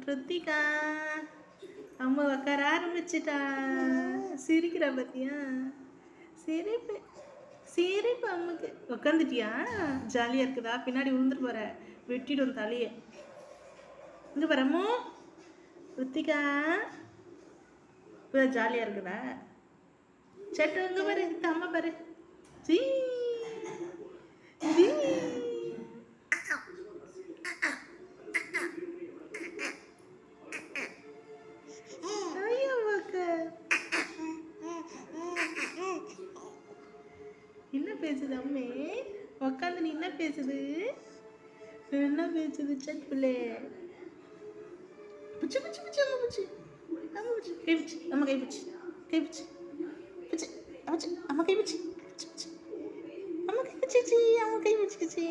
ருத்திகா அம்மா உட்கார ஆரம்பிச்சிட்டா. சிரிக்கிறா பார்த்தியா? சிரிப்பு சிரிப்பு அம்முக்கு. உட்காந்துட்டியா? ஜாலியாக இருக்குதா? பின்னாடி விழுந்துட்டு போகிற, வெட்டிடும் தலையை. இங்கே வரமோ ருத்திகா, இப்போ ஜாலியாக இருக்குதா? சட்டு இங்கே பாரு, இந்த அம்மா பாரு. ஜீ ஜீ என்ன பேசுது அம்மே? உக்காந்து நீ என்ன பேசுது? என்ன பேசுது சட் பிள்ளை? புச்சு புச்சு புச்சு அம்மா புச்சு அம்மா புச்சு கை புச்சு அம்மா கை புச்சு கை புச்சு புச்சு அம்மா கை புச்சு அம்மா கை புச்சு அம்மா கை புச்சு அம்மா கை புச்சு